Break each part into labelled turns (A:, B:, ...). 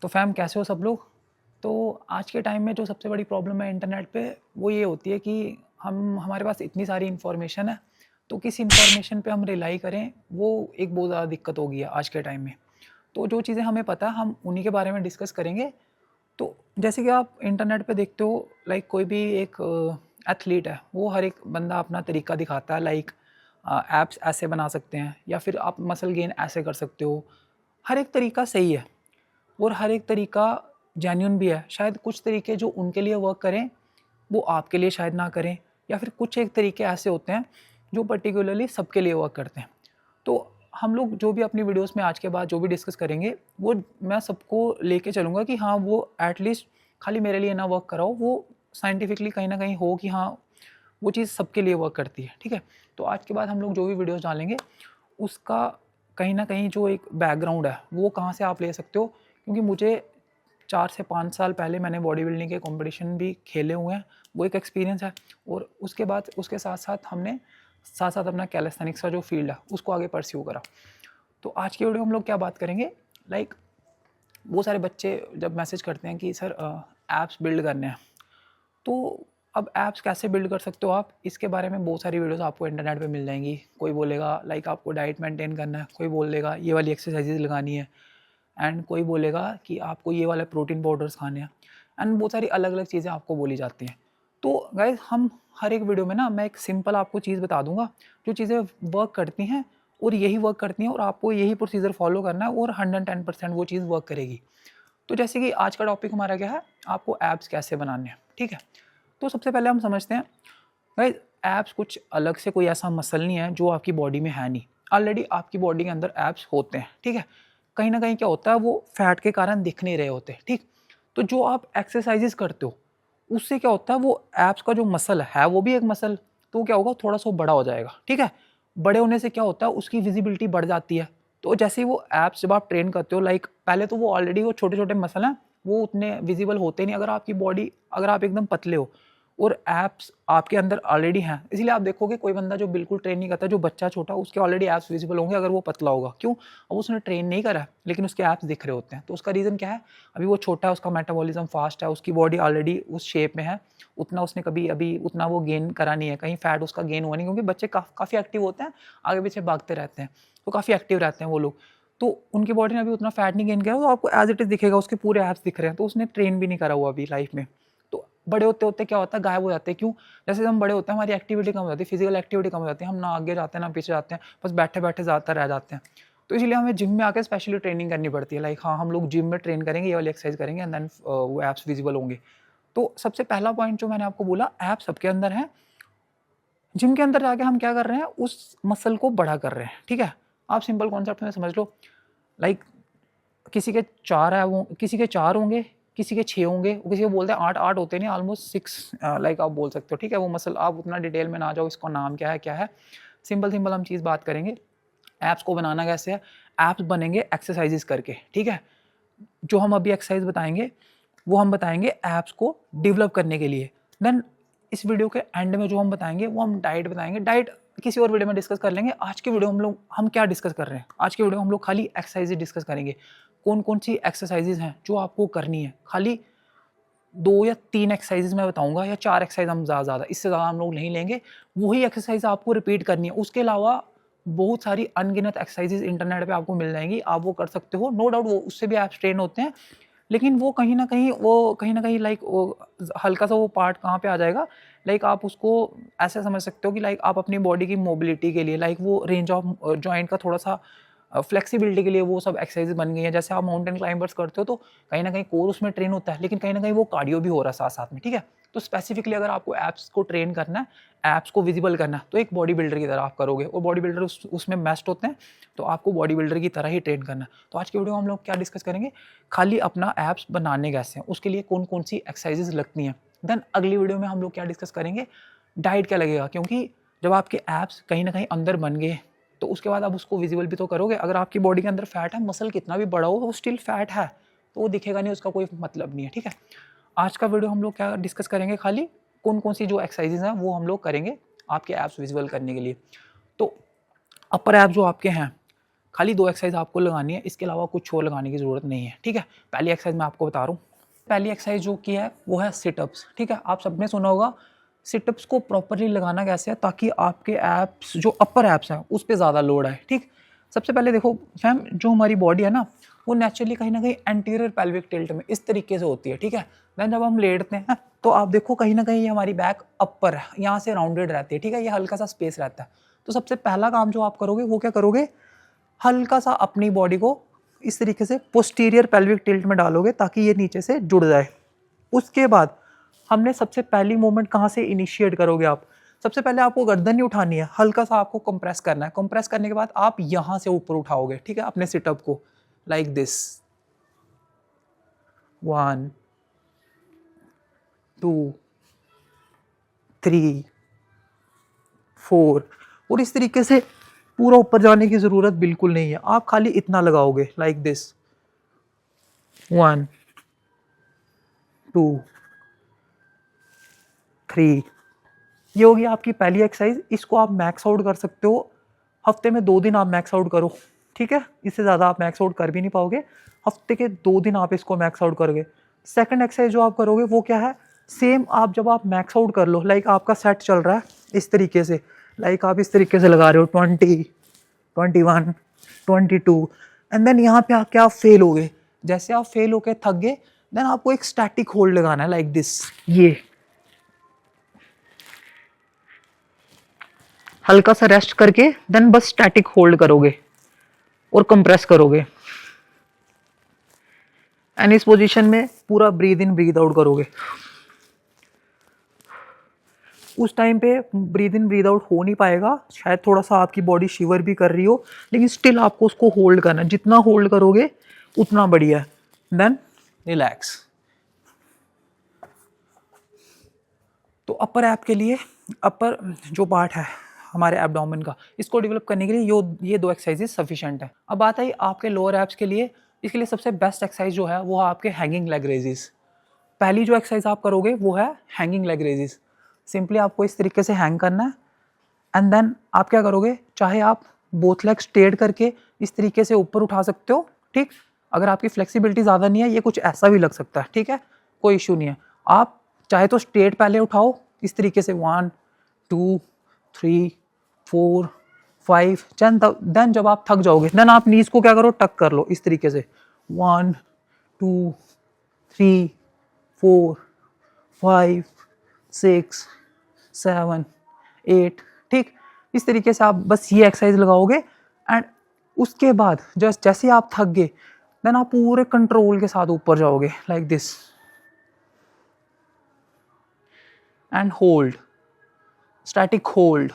A: तो फैम कैसे हो सब लोग। तो आज के टाइम में जो सबसे बड़ी प्रॉब्लम है इंटरनेट पे वो ये होती है कि हमारे पास इतनी सारी इन्फॉर्मेशन है, तो किस इन्फॉर्मेशन पे हम रिलाई करें वो एक बहुत ज़्यादा दिक्कत हो गई है आज के टाइम में। तो जो चीज़ें हमें पता है हम उन्हीं के बारे में डिस्कस करेंगे। तो जैसे कि आप इंटरनेट पे देखते हो, लाइक कोई भी एक एथलीट है, वो हर एक बंदा अपना तरीका दिखाता है। लाइक एप्स ऐसे बना सकते हैं या फिर आप मसल गेन ऐसे कर सकते हो। हर एक तरीका सही है और हर एक तरीका जेन्युइन भी है। शायद कुछ तरीके जो उनके लिए वर्क करें वो आपके लिए शायद ना करें, या फिर कुछ एक तरीके ऐसे होते हैं जो पर्टिकुलरली सबके लिए वर्क करते हैं। तो हम लोग जो भी अपनी वीडियोस में आज के बाद जो भी डिस्कस करेंगे वो मैं सबको लेके चलूँगा कि हाँ वो एटलीस्ट खाली मेरे लिए ना वर्क कराओ, वो साइंटिफिकली कहीं ना कहीं हो कि हाँ वो चीज़ सबके लिए वर्क करती है। ठीक है, तो आज के बाद हम लोग जो भी वीडियोस डालेंगे उसका कहीं ना कहीं जो एक बैकग्राउंड है वो कहाँ से आप ले सकते हो, क्योंकि मुझे 4 से 5 साल पहले मैंने बॉडी बिल्डिंग के कंपटीशन भी खेले हुए हैं, वो एक एक्सपीरियंस है। और उसके बाद उसके साथ साथ हमने साथ साथ अपना कैलिस्थेनिक्स का जो फील्ड है उसको आगे परस्यू करा। तो आज की वीडियो हम लोग क्या बात करेंगे, लाइक बहुत सारे बच्चे जब मैसेज करते हैं कि सर ऐप्स बिल्ड करने हैं, तो अब ऐप्स कैसे बिल्ड कर सकते हो आप, इसके बारे में बहुत सारी वीडियोस आपको इंटरनेट पे मिल जाएंगी। कोई बोलेगा लाइक आपको डाइट मेंटेन करना है, कोई बोलेगा ये वाली एक्सरसाइजेज लगानी है, एंड कोई बोलेगा कि आपको ये वाले प्रोटीन पाउडर्स खाने हैं, एंड बहुत सारी अलग अलग चीज़ें आपको बोली जाती हैं। तो गाइज हम हर एक वीडियो में ना मैं एक सिंपल आपको चीज़ बता दूंगा जो चीज़ें वर्क करती हैं और यही वर्क करती हैं और आपको यही प्रोसीजर फॉलो करना है और 110% वो चीज़ वर्क करेगी। तो जैसे कि आज का टॉपिक हमारा क्या है, आपको ऐप्स कैसे बनाने हैं। ठीक है, तो सबसे पहले हम समझते हैं गाइज ऐप्स कुछ अलग से कोई ऐसा मसल नहीं है जो आपकी बॉडी में है नहीं। ऑलरेडी आपकी बॉडी के अंदर ऐप्स होते हैं। ठीक है, कहीं ना कहीं क्या होता है वो फैट के कारण दिख नहीं रहे होते। ठीक, तो जो आप एक्सरसाइजेस करते हो उससे क्या होता है वो ऐप्स का जो मसल है वो भी एक मसल, तो क्या होगा थोड़ा सा बड़ा हो जाएगा। ठीक है, बड़े होने से क्या होता है उसकी विजिबिलिटी बढ़ जाती है। तो जैसे ही वो ऐप्स जब आप ट्रेन करते हो, लाइक पहले तो वो ऑलरेडी वो छोटे छोटे मसल हैं वो उतने विजिबल होते नहीं अगर आपकी बॉडी, अगर आप एकदम पतले हो और ऐप्स आपके अंदर ऑलरेडी हैं। इसलिए आप देखोगे कोई बंदा जो बिल्कुल ट्रेन नहीं करता, जो बच्चा छोटा, उसके ऑलरेडी ऐप्स विजिबल होंगे अगर वो पतला होगा। क्यों? अब उसने ट्रेन नहीं करा लेकिन उसके ऐप्स दिख रहे होते हैं। तो उसका रीज़न क्या है, अभी वो छोटा है, उसका मेटाबॉलिज्म फास्ट है, उसकी बॉडी ऑलरेडी उस शेप में है, उतना उसने कभी अभी उतना वो गेन करा नहीं है, कहीं फैट उसका गेन हुआ नहीं, क्योंकि बच्चे काफ़ी एक्टिव होते हैं, आगे पीछे भागते रहते हैं, तो काफ़ी एक्टिव रहते हैं वो लोग। तो उनकी बॉडी ने अभी उतना फैट नहीं गेन किया, तो आपको एज इट इज़ दिखेगा, उसके पूरे ऐप्स दिख रहे हैं, तो उसने ट्रेन भी नहीं करा हुआ अभी लाइफ में। तो बड़े होते होते क्या होता है, गायब हो जाते हैं। क्यों? जैसे हम बड़े होते हैं हमारी एक्टिविटी कम हो जाती है, फिजिकल एक्टिविटी कम हो जाती है, हम ना आगे जाते हैं ना पीछे जाते हैं, बस बैठे बैठे ज़्यादातर रह जाते हैं। तो इसलिए हमें जिम में आकर स्पेशली ट्रेनिंग करनी पड़ती है। लाइक हाँ, हम लोग जिम में ट्रेन करेंगे, ये वाली एक्सरसाइज करेंगे एंड देन वो ऐप्स विजिबल होंगे। तो सबसे पहला पॉइंट जो मैंने आपको बोला, ऐप सबके अंदर है। जिम के अंदर जाके हम क्या कर रहे हैं, उस मसल को बड़ा कर रहे हैं। ठीक है, आप सिंपल कॉन्सेप्ट में समझ लो। लाइक किसी के 4 है, वो किसी के 4 होंगे, किसी के 6 होंगे, किसी को बोलते हैं 8, 8 होते नहीं, ऑलमोस्ट 6 लाइक आप बोल सकते हो। ठीक है, वो मसल आप उतना डिटेल में ना जाओ, इसका नाम क्या है। सिंपल हम चीज़ बात करेंगे। ऐप्स को बनाना कैसे है, ऐप्स बनेंगे एक्सरसाइजेस करके। ठीक है, जो हम अभी एक्सरसाइज बताएंगे वो हम बताएंगे ऐप्स को डेवलप करने के लिए। देन इस वीडियो के एंड में जो हम बताएंगे वो हम डाइट बताएंगे। डाइट किसी और वीडियो में डिस्कस कर लेंगे। आज की वीडियो हम क्या डिस्कस कर रहे हैं, आज की वीडियो हम लोग खाली एक्सरसाइजेज डिस्कस करेंगे। कौन कौन सी एक्सरसाइजेज हैं जो आपको करनी है, खाली 2 या 3 एक्सरसाइजेज मैं बताऊंगा, या 4 एक्सरसाइज, हम ज़्यादा इससे ज़्यादा हम लोग नहीं लेंगे। वही एक्सरसाइज आपको रिपीट करनी है। उसके अलावा बहुत सारी अनगिनत एक्सरसाइजेज इंटरनेट पे आपको मिल जाएंगी, आप वो कर सकते हो। नो डाउट वो उससे भी आप ट्रेन होते हैं, लेकिन वो कहीं ना कहीं लाइक वो हल्का सा वो पार्ट कहाँ पे आ जाएगा, लाइक आप उसको ऐसे समझ सकते हो कि लाइक आप अपनी बॉडी की मोबिलिटी के लिए, लाइक वो रेंज ऑफ जॉइंट का थोड़ा सा फ्लेक्सिबिलिटी के लिए वो सब एक्सरसाइज बन गई है। जैसे आप माउंटेन क्लाइंबर्स करते हो तो कहीं ना कहीं कोर उसमें ट्रेन होता है, लेकिन कहीं ना कहीं वो कार्डियो भी हो रहा है साथ साथ में। ठीक है, तो स्पेसिफिकली अगर आपको ऐप्स को ट्रेन करना है, ऐप्स को विजिबल करना है, तो एक बॉडी बिल्डर की तरह आप करोगे, और बॉडी बिल्डर उसमें मैस्ड होते हैं, तो आपको बॉडी बिल्डर की तरह ही ट्रेन करना है। तो आज की वीडियो में हम लोग क्या डिस्कस करेंगे, खाली अपना ऐप्स बनाने कैसे हैं, उसके लिए कौन कौन सी एक्सरसाइजेज लगती हैं। देन अगली वीडियो में हम लोग क्या डिस्कस करेंगे, डाइट क्या लगेगा, क्योंकि जब आपके ऐप्स कहीं ना कहीं अंदर बन गए तो उसके बाद आप उसको विजिबल भी तो करोगे। अगर आपकी बॉडी के अंदर फैट है, मसल कितना भी बड़ा हो वो स्टिल फैट है, तो वो दिखेगा नहीं, उसका कोई मतलब नहीं है। ठीक है, आज का वीडियो हम लोग क्या डिस्कस करेंगे, खाली कौन कौन सी जो एक्सरसाइजेज हैं वो हम लोग करेंगे आपके ऐप्स विजिबल करने के लिए। तो अपर ऐप जो आपके हैं, खाली 2 एक्सरसाइज आपको लगानी है, इसके अलावा कुछ और लगाने की ज़रूरत नहीं है, ठीक है। पहली एक्सरसाइज मैं आपको बता रहा हूँ। पहली एक्सरसाइज जो की है वो है सिटअप्स, ठीक है। आप सबने सुना होगा सिटअप्स को प्रॉपरली लगाना कैसे है ताकि आपके एप्स जो अपर एप्स हैं उस पर ज़्यादा लोड आए, ठीक। सबसे पहले देखो फैम, जो हमारी बॉडी है ना वो नेचुरली कहीं ना कहीं एंटीरियर पेल्विक टिल्ट में इस तरीके से होती है, ठीक है। देन जब हम लेटते हैं तो आप देखो कहीं ना कहीं ये हमारी बैक अपर है, यहाँ से राउंडेड रहती है, ठीक है। ये हल्का सा स्पेस रहता है। तो सबसे पहला काम जो आप करोगे वो क्या करोगे, हल्का सा अपनी बॉडी को इस तरीके से पोस्टीरियर पेल्विक टिल्ट में डालोगे ताकि ये नीचे से जुड़ जाए। उसके बाद हमने सबसे पहली मूवमेंट कहाँ से इनिशिएट करोगे आप, सबसे पहले आपको गर्दन नहीं उठानी है, हल्का सा आपको कंप्रेस करना है। कंप्रेस करने के बाद आप यहाँ से ऊपर उठाओगे, ठीक है, अपने सिटअप को लाइक दिस, 1 2 3 4 और इस तरीके से पूरा ऊपर जाने की जरूरत बिल्कुल नहीं है। आप खाली इतना लगाओगे लाइक दिस, 1 2 3। ये होगी आपकी पहली एक्सरसाइज। इसको आप मैक्स आउट कर सकते हो, हफ्ते में 2 दिन आप मैक्स आउट करो, ठीक है। इससे ज़्यादा आप मैक्स आउट कर भी नहीं पाओगे, हफ्ते के 2 दिन आप इसको मैक्स आउट करोगे। सेकंड एक्सरसाइज जो आप करोगे वो क्या है, सेम आप जब आप मैक्स आउट कर लो, लाइक आपका सेट चल रहा है इस तरीके से, लाइक आप इस तरीके से लगा रहे हो 20 21 22 एंड देन यहाँ पे आके आप फेल हो गए। जैसे आप फेल होके थक गए देन आपको एक स्टैटिक होल्ड लगाना है लाइक दिस, ये हल्का सा रेस्ट करके देन बस स्टैटिक होल्ड करोगे और कंप्रेस करोगे एंड इस पोजीशन में पूरा ब्रीद इन ब्रीद आउट करोगे। उस टाइम पे ब्रीद इन ब्रीद आउट हो नहीं पाएगा, शायद थोड़ा सा आपकी बॉडी शिवर भी कर रही हो, लेकिन स्टिल आपको उसको होल्ड करना है। जितना होल्ड करोगे उतना बढ़िया है। Then relax. तो अपर ऐप के लिए, अपर जो पार्ट है हमारे एब्डोमेन का, इसको डेवलप करने के लिए ये 2 एक्सरसाइजेस सफिशिएंट है। अब बात आई आपके लोअर एप्स के लिए। इसके लिए सबसे बेस्ट एक्सरसाइज जो है वो है आपके हैंगिंग लेग रेजेस। पहली जो एक्सरसाइज आप करोगे वो है हैंगिंग लेग रेजेस। सिंपली आपको इस तरीके से हैंग करना है एंड देन आप क्या करोगे, चाहे आप बोथ लेग स्ट्रेट करके इस तरीके से ऊपर उठा सकते हो, ठीक। अगर आपकी फ्लेक्सिबिलिटी ज़्यादा नहीं है, ये कुछ ऐसा भी लग सकता है, ठीक है, कोई इशू नहीं है। आप चाहे तो स्ट्रेट पहले उठाओ इस तरीके से, 1 2 3 4 5 देन जब आप थक जाओगे देन आप नीज को क्या करो, टक कर लो इस तरीके से, 1 2 3 4 5 6 7 8, ठीक। इस तरीके से आप बस ये एक्सरसाइज लगाओगे एंड उसके बाद जैसे आप थक गए देन आप पूरे कंट्रोल के साथ ऊपर जाओगे like this and hold, static hold.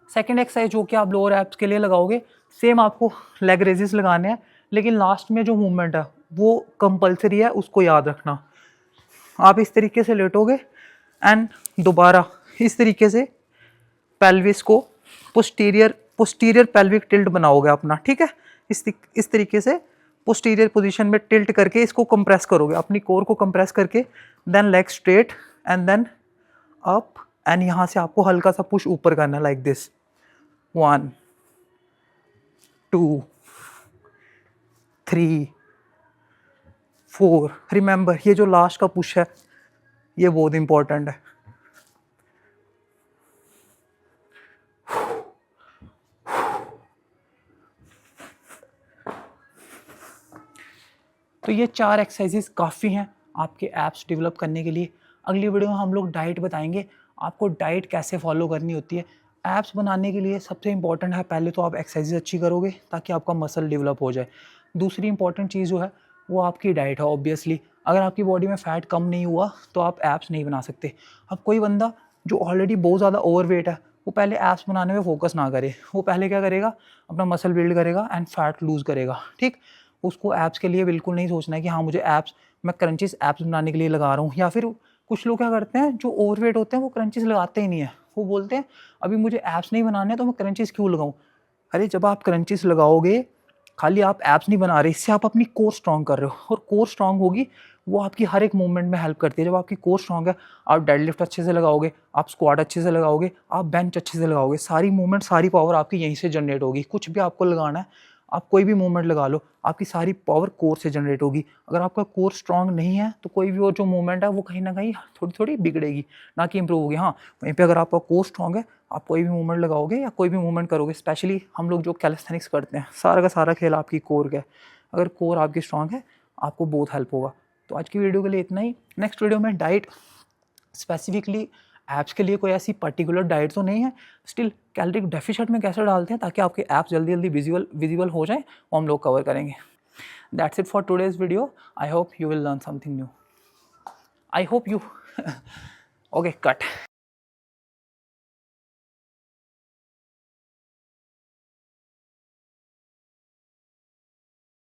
A: Second exercise जो कि आप लोअर एब्स के लिए लगाओगे, सेम आपको लेग रेजेस लगाने हैं, लेकिन लास्ट में जो मूवमेंट है वो कंपलसरी है, उसको याद रखना। आप इस तरीके से लेटोगे एंड दोबारा इस तरीके से पेल्विस को पोस्टीरियर पेल्विक टिल्ट बनाओगे अपना, ठीक है। इस तरीके से पोस्टीरियर पोजीशन में टिल्ट करके इसको कंप्रेस करोगे, अपनी कोर को कंप्रेस करके, then leg straight and then up and यहाँ से आपको हल्का सा पुश ऊपर करना लाइक दिस, 1 2 3 4। रिमेंबर ये जो लास्ट का पुश है ये बहुत इंपॉर्टेंट है। तो ये 4 एक्सरसाइजेस काफ़ी हैं आपके एप्स डेवलप करने के लिए। अगली वीडियो में हम लोग डाइट बताएंगे, आपको डाइट कैसे फॉलो करनी होती है। एप्स बनाने के लिए सबसे इंपॉर्टेंट है, पहले तो आप एक्सरसाइज अच्छी करोगे ताकि आपका मसल डेवलप हो जाए। दूसरी इंपॉर्टेंट चीज़ जो है वो आपकी डाइट है। ऑब्वियसली अगर आपकी बॉडी में फ़ैट कम नहीं हुआ तो आप एप्स नहीं बना सकते। अब कोई बंदा जो ऑलरेडी बहुत ज़्यादा ओवरवेट है वो पहले एप्स बनाने में फोकस ना करे, वो पहले क्या करेगा, अपना मसल बिल्ड करेगा एंड फैट लूज़ करेगा, ठीक। उसको एप्स के लिए बिल्कुल नहीं सोचना है कि हाँ मुझे एप्स, मैं क्रंचेस एप्स बनाने के लिए लगा रहा हूँ। या फिर कुछ लोग क्या करते हैं जो ओवरवेट होते हैं वो क्रंचेस लगाते ही नहीं है, वो बोलते हैं अभी मुझे एप्स नहीं बनाने तो मैं क्रंचेस क्यों लगाऊं। अरे जब आप क्रंचेस लगाओगे, खाली आप एप्स नहीं बना रहे, इससे आप अपनी कोर स्ट्रॉन्ग कर रहे हो और कोर स्ट्रॉन्ग होगी
B: वो आपकी हर एक मूवमेंट में हेल्प करती है। जब आपकी कोर स्ट्रांग है, आप डेडलिफ्ट अच्छे से लगाओगे, आप स्क्वाट अच्छे से लगाओगे, आप बेंच अच्छे से लगाओगे, सारी मूवमेंट, सारी पावर आपकी यहीं से जनरेट होगी। कुछ भी आपको लगाना है, आप कोई भी मूवमेंट लगा लो, आपकी सारी पावर कोर से जनरेट होगी। अगर आपका कोर स्ट्रांग नहीं है तो कोई भी वो जो मूवमेंट है वो कहीं ना कहीं थोड़ी थोड़ी बिगड़ेगी, ना कि इंप्रूव होगी। हाँ, वहीं पे अगर आपका कोर स्ट्रांग है, आप कोई भी मूवमेंट लगाओगे या कोई भी मूवमेंट करोगे, स्पेशली हम लोग जो कैलिस्थेनिक्स करते हैं, सारा का सारा खेल आपकी कोर का है। अगर कोर आपकी स्ट्रांग है, आपको बहुत हेल्प होगा। तो आज की वीडियो के लिए इतना ही। नेक्स्ट वीडियो में डाइट, स्पेसिफिकली एप्स के लिए कोई ऐसी पर्टिकुलर डाइट तो नहीं है, स्टिल कैलोरी डेफिशिएंट में कैसे डालते हैं ताकि आपके ऐप्स जल्दी जल्दी विजिबल हो जाएं, वो हम लोग कवर करेंगे। That's it for today's video. I hope you will learn something new. I hope you okay, cut.